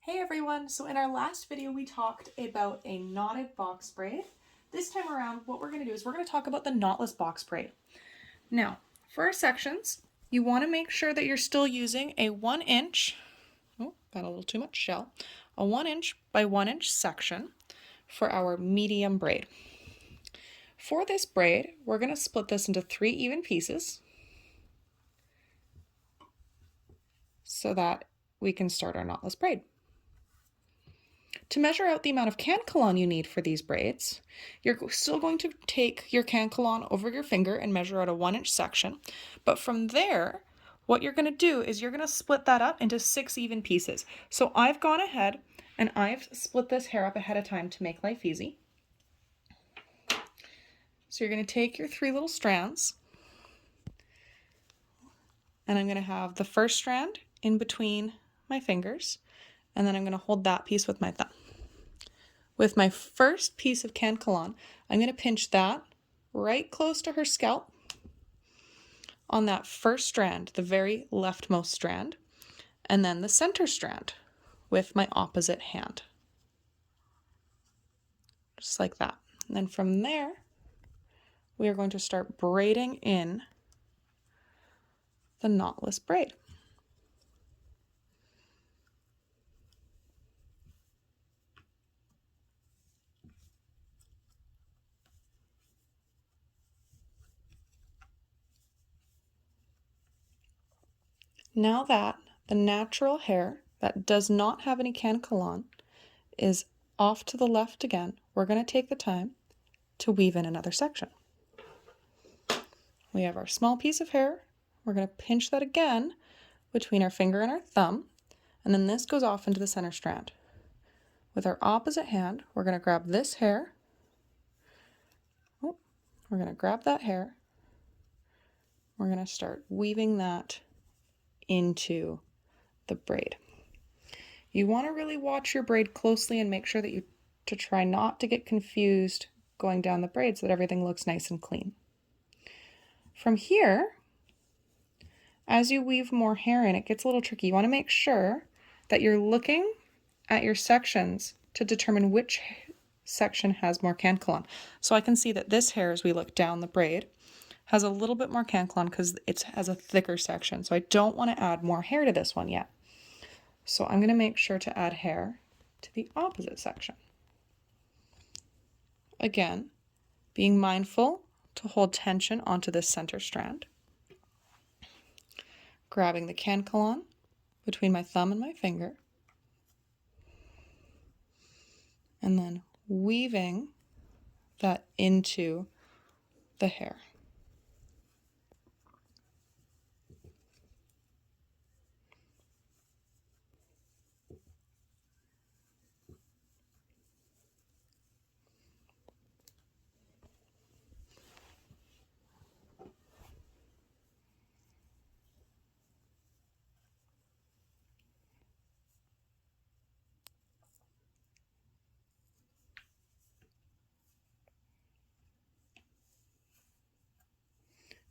Hey everyone, so in our last video we talked about a knotted box braid. This time around what we're going to do is we're going to talk about the knotless box braid. Now for our sections you want to make sure that you're still using a 1 inch, oh got a little too much shell, a 1 inch by 1 inch section for our medium braid. For this braid we're going to split this into 3 even pieces so that we can start our knotless braid. To measure out the amount of cancolon you need for these braids, you're still going to take your cancolon over your finger and measure out a 1 inch section. But from there, what you're going to do is you're going to split that up into 6 even pieces. So I've gone ahead and I've split this hair up ahead of time to make life easy. So you're going to take your 3 little strands, and I'm going to have the first strand in between my fingers, and then I'm going to hold that piece with my thumb. With my first piece of cancolon, I'm going to pinch that right close to her scalp on that first strand, the very leftmost strand, and then the center strand with my opposite hand. Just like that. And then from there, we are going to start braiding in the knotless braid. Now that the natural hair that does not have any cancolon is off to the left again, we're going to take the time to weave in another section. We have our small piece of hair. We're going to pinch that again between our finger and our thumb, and then this goes off into the center strand. With our opposite hand, we're going to grab this hair. Oh, we're going to grab that hair. We're going to start weaving that into the braid. You want to really watch your braid closely and make sure that you try not to get confused going down the braid so that everything looks nice and clean. From here, as you weave more hair in, it gets a little tricky. You want to make sure that you're looking at your sections to determine which section has more cancolon. So I can see that this hair, as we look down the braid, has a little bit more cancolon because it has a thicker section. So I don't want to add more hair to this one yet. So I'm going to make sure to add hair to the opposite section. Again, being mindful to hold tension onto this center strand. Grabbing the cancolon between my thumb and my finger. And then weaving that into the hair.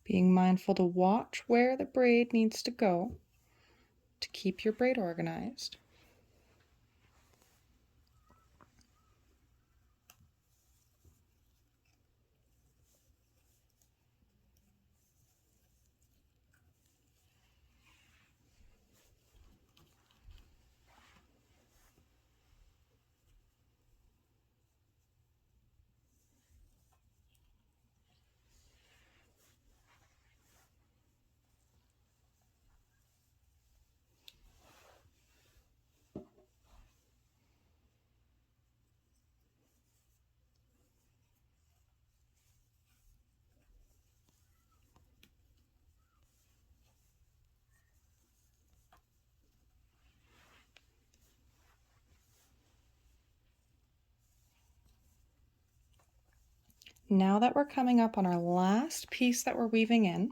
Being mindful to watch where the braid needs to go to keep your braid organized. Now that we're coming up on our last piece that we're weaving in,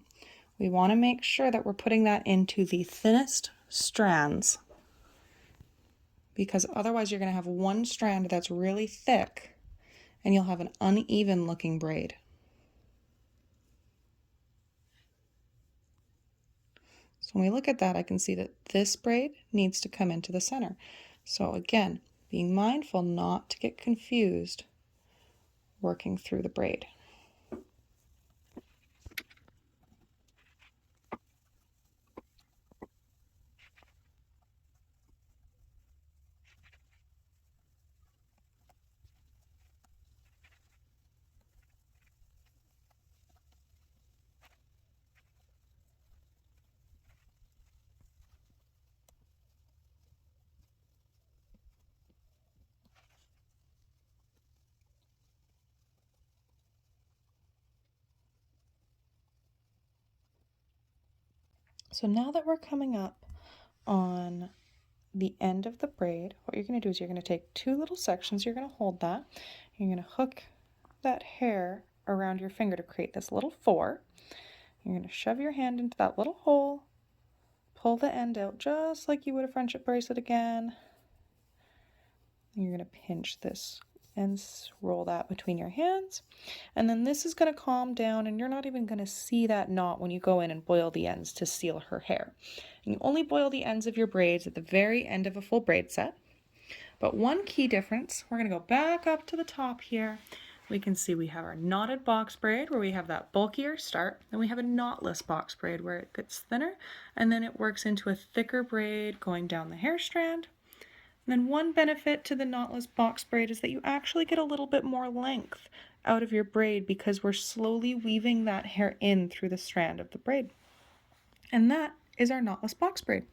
we want to make sure that we're putting that into the thinnest strands, because otherwise you're going to have one strand that's really thick and you'll have an uneven looking braid. So when we look at that, I can see that this braid needs to come into the center. So again, being mindful not to get confused working through the braid. So now that we're coming up on the end of the braid, what you're going to do is you're going to take two little sections, you're going to hold that, you're going to hook that hair around your finger to create this little four. You're going to shove your hand into that little hole, pull the end out just like you would a friendship bracelet again. You're going to pinch this and roll that between your hands. And then this is going to calm down, and you're not even going to see that knot when you go in and boil the ends to seal her hair. And you only boil the ends of your braids at the very end of a full braid set. But one key difference, we're going to go back up to the top here. We can see we have our knotted box braid where we have that bulkier start. Then we have a knotless box braid where it gets thinner, and then it works into a thicker braid going down the hair strand. And then one benefit to the knotless box braid is that you actually get a little bit more length out of your braid because we're slowly weaving that hair in through the strand of the braid. And that is our knotless box braid.